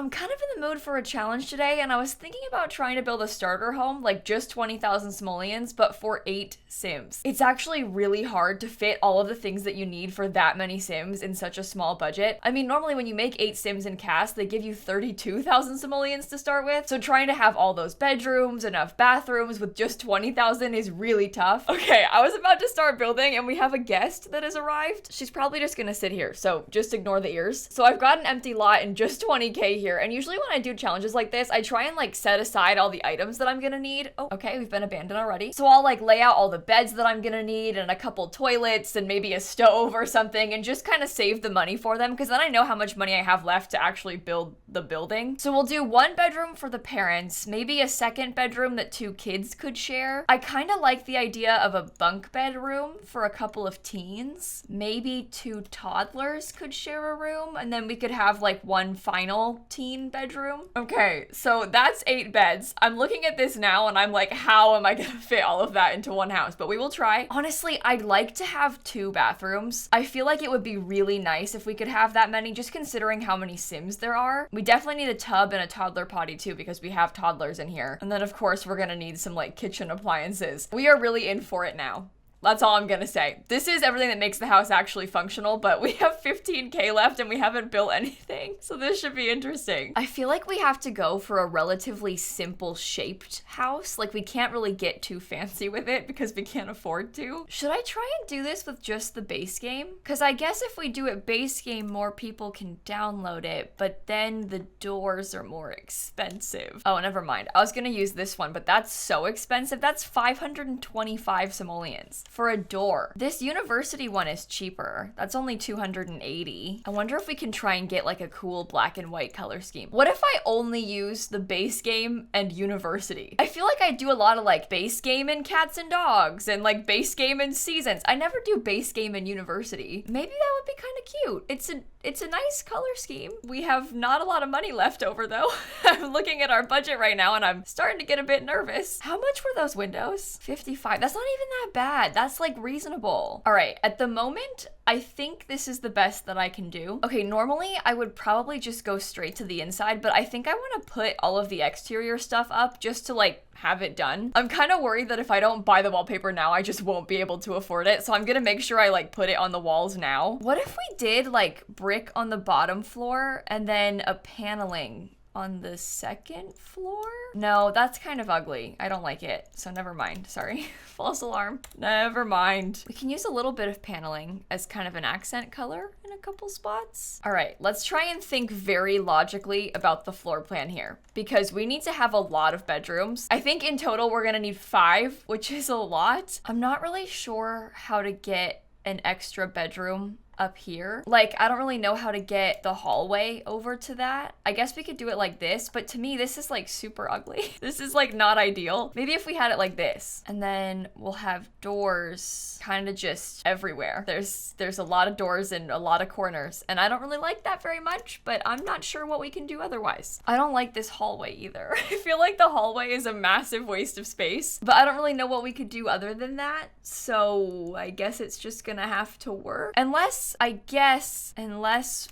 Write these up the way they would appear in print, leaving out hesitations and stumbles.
I'm kind of in the mood for a challenge today, and I was thinking about trying to build a starter home, like just 20,000 simoleons, but for 8 Sims. It's actually really hard to fit all of the things that you need for that many Sims in such a small budget. I mean, normally when you make 8 Sims in cast, they give you 32,000 simoleons to start with, so trying to have all those bedrooms, enough bathrooms with just 20,000 is really tough. Okay, I was about to start building, and we have a guest that has arrived. She's probably just gonna sit here, so just ignore the ears. So I've got an empty lot and just 20k here, and usually when I do challenges like this, I try and like set aside all the items that I'm gonna need. Oh, okay, we've been abandoned already. So I'll like lay out all the beds that I'm gonna need and a couple toilets and maybe a stove or something, and just kind of save the money for them, because then I know how much money I have left to actually build the building. So we'll do 1 bedroom for the parents, maybe a 2nd bedroom that 2 kids could share. I kind of like the idea of a bunk bedroom for a couple of teens. Maybe 2 toddlers could share a room, and then we could have like 1 final teen bedroom. Okay, so that's 8 beds. I'm looking at this now and I'm like, how am I gonna fit all of that into one house? But we will try. Honestly, I'd like to have 2 bathrooms. I feel like it would be really nice if we could have that many, just considering how many Sims there are. We definitely need a tub and a toddler potty too, because we have toddlers in here. And then of course we're gonna need some like kitchen appliances. We are really in for it now. That's all I'm gonna say. This is everything that makes the house actually functional, but we have 15k left and we haven't built anything, so this should be interesting. I feel like we have to go for a relatively simple shaped house. Like, we can't really get too fancy with it because we can't afford to. Should I try and do this with just the base game? Because I guess if we do it base game, more people can download it, but then the doors are more expensive. Oh, never mind. I was gonna use this one, but that's so expensive. That's 525 simoleons. For a door. This university one is cheaper. That's only 280. I wonder if we can try and get like a cool black and white color scheme. What if I only use the base game and university? I feel like I do a lot of like base game and cats and dogs and like base game and seasons. I never do base game and university. Maybe that would be kind of cute. It's a nice color scheme. We have not a lot of money left over though. I'm looking at our budget right now and I'm starting to get a bit nervous. How much were those windows? 55. That's not even that bad. That's like reasonable. All right, at the moment, I think this is the best that I can do. Okay, normally I would probably just go straight to the inside, but I think I want to put all of the exterior stuff up just to like have it done. I'm kind of worried that if I don't buy the wallpaper now, I just won't be able to afford it. So I'm gonna make sure I like put it on the walls now. What if we did like brick on the bottom floor and then a paneling on the 2nd floor? No, that's kind of ugly. I don't like it, so never mind. Sorry. False alarm. Never mind. We can use a little bit of paneling as kind of an accent color in a couple spots. All right, let's try and think very logically about the floor plan here, because we need to have a lot of bedrooms. I think in total we're gonna need 5, which is a lot. I'm not really sure how to get an extra bedroom up here. Like, I don't really know how to get the hallway over to that. I guess we could do it like this, but to me, this is like super ugly. This is like not ideal. Maybe if we had it like this, and then we'll have doors kind of just everywhere. There's a lot of doors and a lot of corners, and I don't really like that very much, but I'm not sure what we can do otherwise. I don't like this hallway either. I feel like the hallway is a massive waste of space, but I don't really know what we could do other than that, so I guess it's just gonna have to work. Unless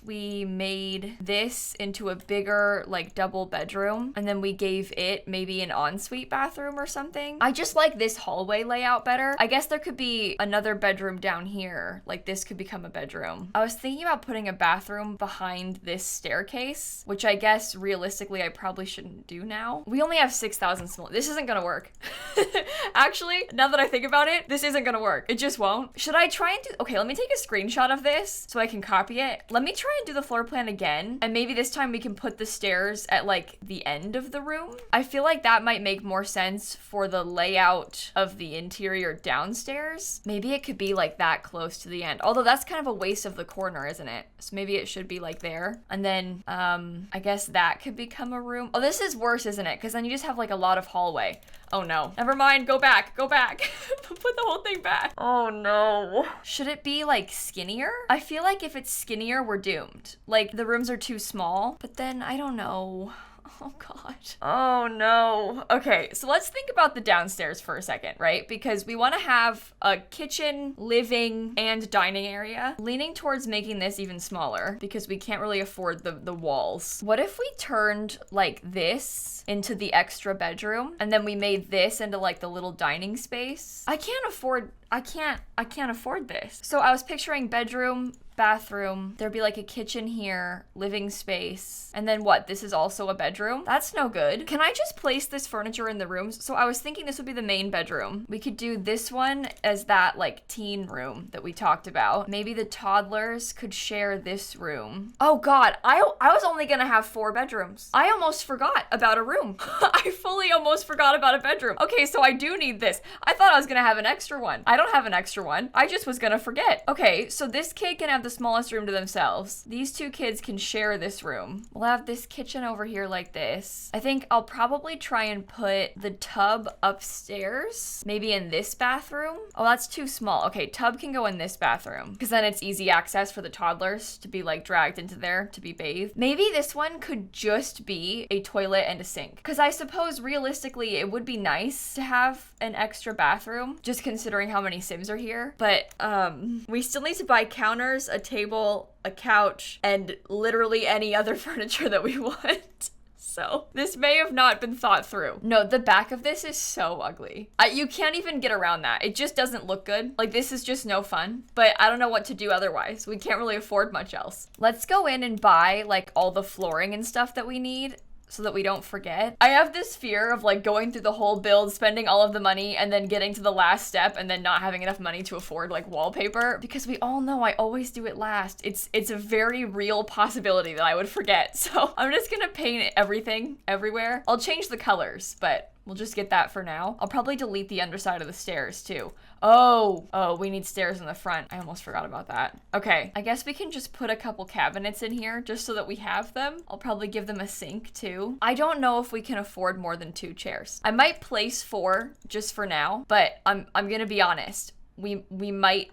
we made this into a bigger like double bedroom and then we gave it maybe an ensuite bathroom or something. I just like this hallway layout better. I guess there could be another bedroom down here. Like, this could become a bedroom. I was thinking about putting a bathroom behind this staircase, which I guess realistically I probably shouldn't do now. We only have 6,000 small. This isn't gonna work. Actually, now that I think about it, this isn't gonna work. It just won't. Should I try and do, okay, let me take a screenshot of this so I can copy it. Let me try and do the floor plan again, and maybe this time we can put the stairs at like the end of the room. I feel like that might make more sense for the layout of the interior downstairs. Maybe it could be like that close to the end, although that's kind of a waste of the corner, isn't it? So maybe it should be like there, and then I guess that could become a room. Oh, this is worse, isn't it? Because then you just have like a lot of hallway. Oh no, never mind, go back. Put the whole thing back. Oh no. Should it be like skinnier? I feel like if it's skinnier, we're doomed. Like, the rooms are too small, but then I don't know. Oh god. Oh no. Okay, so let's think about the downstairs for a second, right? Because we want to have a kitchen, living, and dining area. Leaning towards making this even smaller because we can't really afford the walls. What if we turned like this into the extra bedroom and then we made this into like the little dining space? I can't afford this. So I was picturing bedroom, bathroom, there'd be like a kitchen here, living space, and then what? This is also a bedroom? That's no good. Can I just place this furniture in the rooms? So I was thinking this would be the main bedroom. We could do this one as that like teen room that we talked about. Maybe the toddlers could share this room. Oh god, I was only gonna have 4 bedrooms. I almost forgot about a room. I fully almost forgot about a bedroom. Okay, so I do need this. I thought I was gonna have an extra one. I don't have an extra one. I just was gonna forget. Okay, so this kid can have the smallest room to themselves. These 2 kids can share this room. We'll have this kitchen over here like this. I think I'll probably try and put the tub upstairs, maybe in this bathroom. Oh, that's too small. Okay, tub can go in this bathroom because then it's easy access for the toddlers to be like dragged into there to be bathed. Maybe this one could just be a toilet and a sink because I suppose realistically it would be nice to have an extra bathroom just considering how many Sims are here. But we still need to buy counters, a table, a couch, and literally any other furniture that we want. So this may have not been thought through. No, the back of this is so ugly. You can't even get around that. It just doesn't look good. Like this is just no fun, but I don't know what to do otherwise. We can't really afford much else. Let's go in and buy like all the flooring and stuff that we need so that we don't forget. I have this fear of like going through the whole build, spending all of the money, and then getting to the last step and then not having enough money to afford like wallpaper, because we all know I always do it last. It's a very real possibility that I would forget. So I'm just gonna paint everything everywhere. I'll change the colors, but we'll just get that for now. I'll probably delete the underside of the stairs too. Oh, we need stairs in the front. I almost forgot about that. Okay, I guess we can just put a couple cabinets in here just so that we have them. I'll probably give them a sink too. I don't know if we can afford more than 2 chairs. I might place 4 just for now, but I'm gonna be honest. We might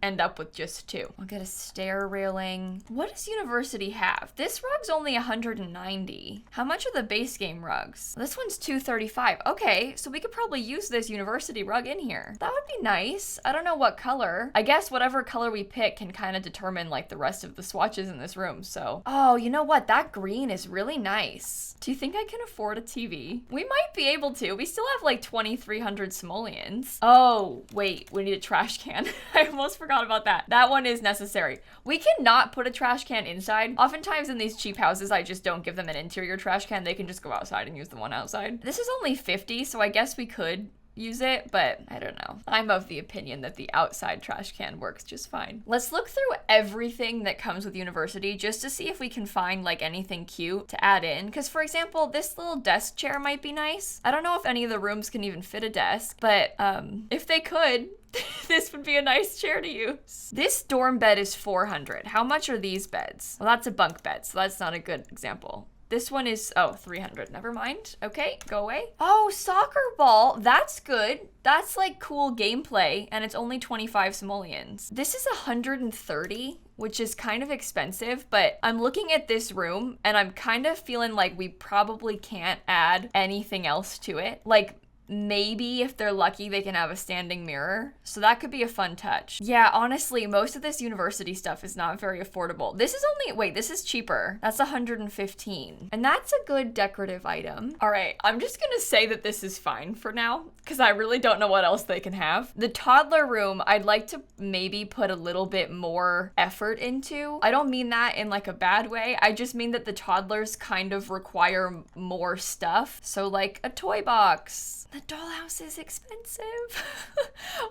end up with just 2. I'll get a stair railing. What does University have? This rug's only 190. How much are the base game rugs? This one's 235. Okay, so we could probably use this University rug in here. That would be nice. I don't know what color. I guess whatever color we pick can kind of determine like the rest of the swatches in this room, so. Oh, you know what? That green is really nice. Do you think I can afford a TV? We might be able to. We still have like 2,300 simoleons. Oh, wait, we need a trash can. I almost forgot about that. That one is necessary. We cannot put a trash can inside. Oftentimes in these cheap houses, I just don't give them an interior trash can. They can just go outside and use the one outside. This is only 50, so I guess we could use it, but I don't know. I'm of the opinion that the outside trash can works just fine. Let's look through everything that comes with University just to see if we can find like anything cute to add in. Because for example, this little desk chair might be nice. I don't know if any of the rooms can even fit a desk, but if they could, this would be a nice chair to use. This dorm bed is 400. How much are these beds? Well, that's a bunk bed, so that's not a good example. This one is, 300. Never mind. Okay, go away. Oh, soccer ball. That's good. That's like cool gameplay, and it's only 25 simoleons. This is 130, which is kind of expensive, but I'm looking at this room, and I'm kind of feeling like we probably can't add anything else to it. Like, maybe if they're lucky, they can have a standing mirror. So that could be a fun touch. Yeah, honestly, most of this University stuff is not very affordable. This is only, wait, this is cheaper. That's 115. And that's a good decorative item. All right, I'm just gonna say that this is fine for now because I really don't know what else they can have. The toddler room, I'd like to maybe put a little bit more effort into. I don't mean that in like a bad way. I just mean that the toddlers kind of require more stuff. So like a toy box. The dollhouse is expensive.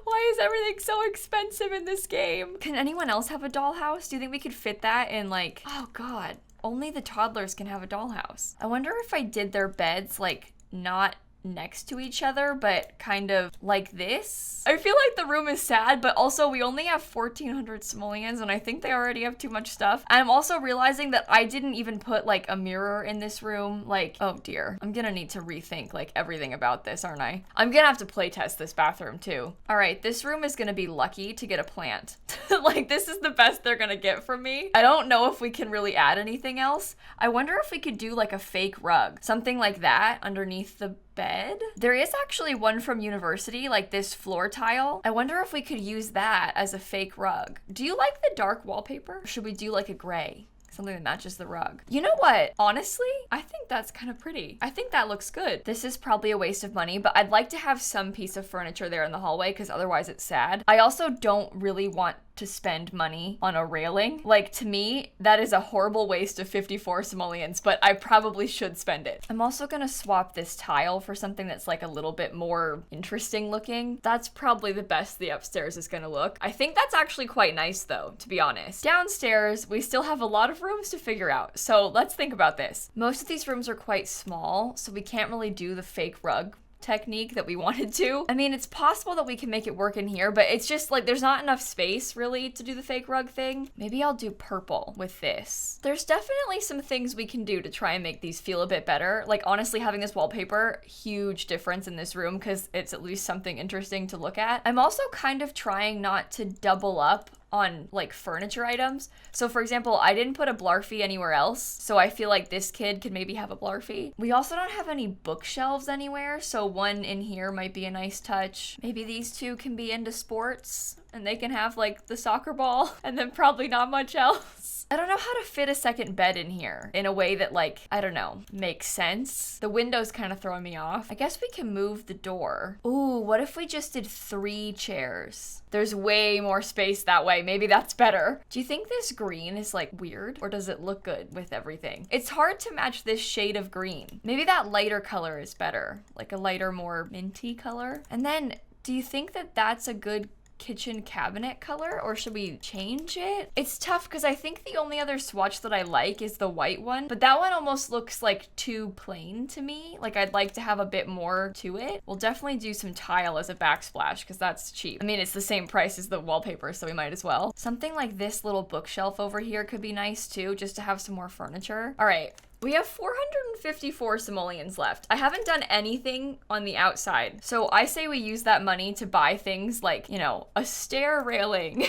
Why is everything so expensive in this game? Can anyone else have a dollhouse? Do you think we could fit that in like, oh God, only the toddlers can have a dollhouse. I wonder if I did their beds like not next to each other, but kind of like this. I feel like the room is sad, but also we only have 1,400 simoleons and I think they already have too much stuff. And I'm also realizing that I didn't even put like a mirror in this room. Like, oh dear, I'm gonna need to rethink like everything about this, aren't I? I'm gonna have to play test this bathroom too. All right, this room is gonna be lucky to get a plant. Like, this is the best they're gonna get from me. I don't know if we can really add anything else. I wonder if we could do like a fake rug, something like that underneath the bed. There is actually one from university, like this floor tile. I wonder if we could use that as a fake rug. Do you like the dark wallpaper? Or should we do like a gray? Something that matches the rug. You know what? Honestly, I think that's kind of pretty. I think that looks good. This is probably a waste of money, but I'd like to have some piece of furniture there in the hallway because otherwise it's sad. I also don't really want to spend money on a railing. Like, to me, that is a horrible waste of 54 simoleons, but I probably should spend it. I'm also gonna swap this tile for something that's like a little bit more interesting looking. That's probably the best the upstairs is gonna look. I think that's actually quite nice though, to be honest. Downstairs, we still have a lot of rooms to figure out, so let's think about this. Most of these rooms are quite small, so we can't really do the fake rug technique that we wanted to. I mean, it's possible that we can make it work in here, but it's just like there's not enough space really to do the fake rug thing. Maybe I'll do purple with this. There's definitely some things we can do to try and make these feel a bit better. Like, honestly, having this wallpaper, huge difference in this room because it's at least something interesting to look at. I'm also kind of trying not to double up on like furniture items. So for example, I didn't put a Blarfy anywhere else, so I feel like this kid could maybe have a Blarfy. We also don't have any bookshelves anywhere, so one in here might be a nice touch. Maybe these two can be into sports and they can have like the soccer ball and then probably not much else. I don't know how to fit a second bed in here in a way that, like, I don't know, makes sense. The window's kind of throwing me off. I guess we can move the door. Ooh, what if we just did 3 chairs? There's way more space that way. Maybe that's better. Do you think this green is like weird or does it look good with everything? It's hard to match this shade of green. Maybe that lighter color is better, like a lighter, more minty color. And then do you think that that's a good kitchen cabinet color or should we change it? It's tough because I think the only other swatch that I like is the white one, but that one almost looks like too plain to me. Like, I'd like to have a bit more to it. We'll definitely do some tile as a backsplash because that's cheap. I mean, it's the same price as the wallpaper, so we might as well. Something like this little bookshelf over here could be nice too, just to have some more furniture. All right. We have 454 simoleons left. I haven't done anything on the outside. So I say we use that money to buy things like, you know, a stair railing,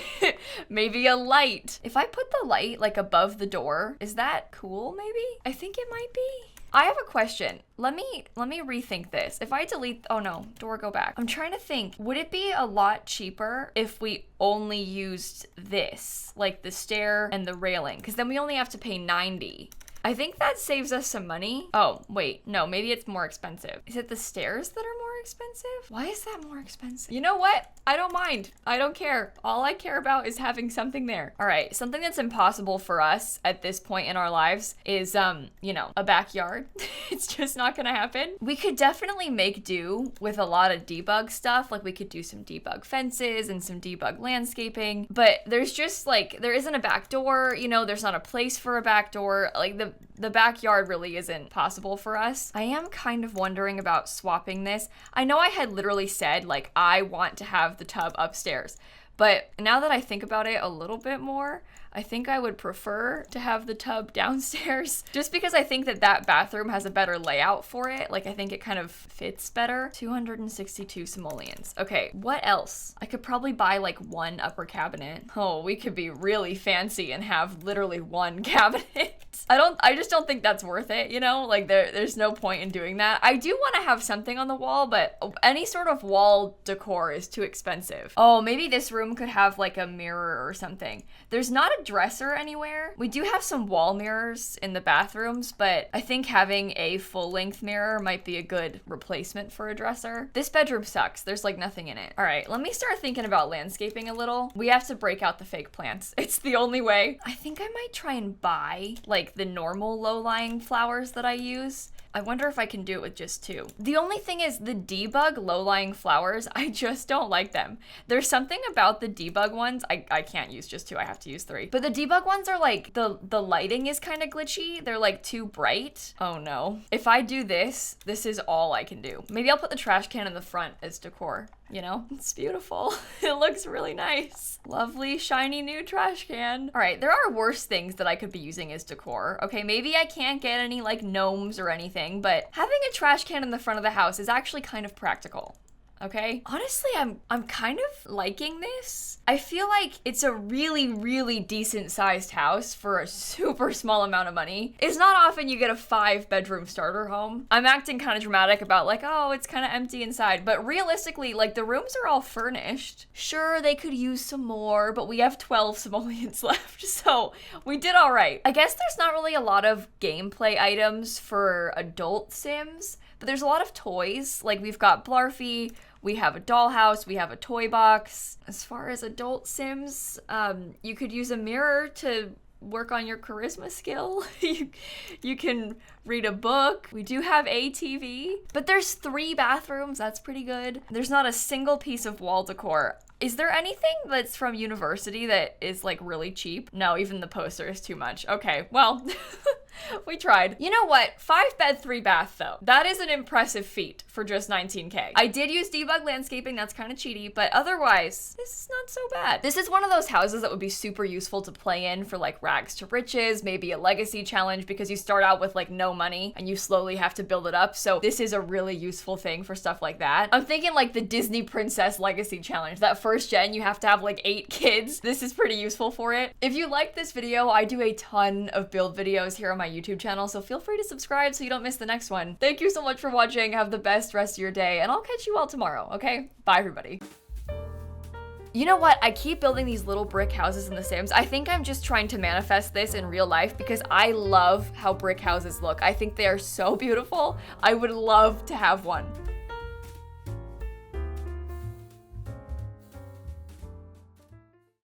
maybe a light. If I put the light like above the door, is that cool maybe? I think it might be. I have a question. Let me rethink this. If I delete, oh no, door, go back. I'm trying to think, would it be a lot cheaper if we only used this, like the stair and the railing? Because then we only have to pay 90. I think that saves us some money. Oh, wait, no, maybe it's more expensive. Is it the stairs that are more expensive? Why is that more expensive? You know what? I don't mind. I don't care. All I care about is having something there. All right, something that's impossible for us at this point in our lives is, you know, a backyard. It's just not gonna happen. We could definitely make do with a lot of debug stuff. Like, we could do some debug fences and some debug landscaping, but there's just like, there isn't a back door, you know, there's not a place for a back door. Like, the backyard really isn't possible for us. I am kind of wondering about swapping this. I know I had literally said, like, I want to have the tub upstairs, but now that I think about it a little bit more, I think I would prefer to have the tub downstairs just because I think that that bathroom has a better layout for it. Like, I think it kind of fits better. 262 simoleons. Okay, what else? I could probably buy like 1 upper cabinet. Oh, we could be really fancy and have literally 1 cabinet. I just don't think that's worth it, you know? Like, there's no point in doing that. I do want to have something on the wall, but any sort of wall decor is too expensive. Oh, maybe this room could have like a mirror or something. There's not a dresser anywhere. We do have some wall mirrors in the bathrooms, but I think having a full-length mirror might be a good replacement for a dresser. This bedroom sucks. There's like nothing in it. All right, let me start thinking about landscaping a little. We have to break out the fake plants. It's the only way. I think I might try and buy like the normal low-lying flowers that I use, I wonder if I can do it with just 2. The only thing is the debug low-lying flowers, I just don't like them. There's something about the debug ones, I can't use just 2, I have to use 3. But the debug ones are like, the lighting is kind of glitchy. They're like too bright. Oh no. If I do this is all I can do. Maybe I'll put the trash can in the front as decor. You know, it's beautiful. It looks really nice. Lovely, shiny new trash can. All right, there are worse things that I could be using as decor. Okay, maybe I can't get any like gnomes or anything, but having a trash can in the front of the house is actually kind of practical. Okay. Honestly, I'm kind of liking this. I feel like it's a really, really decent sized house for a super small amount of money. It's not often you get a 5-bedroom starter home. I'm acting kind of dramatic about like, oh, it's kind of empty inside, but realistically, like the rooms are all furnished. Sure, they could use some more, but we have 12 simoleons left, so we did all right. I guess there's not really a lot of gameplay items for adult Sims, but there's a lot of toys. Like we've got Blarfy, we have a dollhouse, we have a toy box. As far as adult Sims, you could use a mirror to work on your charisma skill. You can read a book. We do have a TV, but there's 3 bathrooms. That's pretty good. There's not a single piece of wall decor. Is there anything that's from university that is like really cheap? No, even the poster is too much. Okay, well, we tried. You know what? 5-bed, 3-bath though. That is an impressive feat for just 19K. I did use debug landscaping, that's kind of cheaty, but otherwise, this is not so bad. This is one of those houses that would be super useful to play in for like rags to riches, maybe a legacy challenge, because you start out with like no money and you slowly have to build it up. So this is a really useful thing for stuff like that. I'm thinking like the Disney Princess Legacy Challenge. That first gen, you have to have like 8 kids. This is pretty useful for it. If you like this video, I do a ton of build videos here on my YouTube channel, so feel free to subscribe so you don't miss the next one. Thank you so much for watching. Have the best rest of your day, and I'll catch you all tomorrow, okay? Bye, everybody. You know what? I keep building these little brick houses in The Sims. I think I'm just trying to manifest this in real life because I love how brick houses look. I think they are so beautiful. I would love to have one.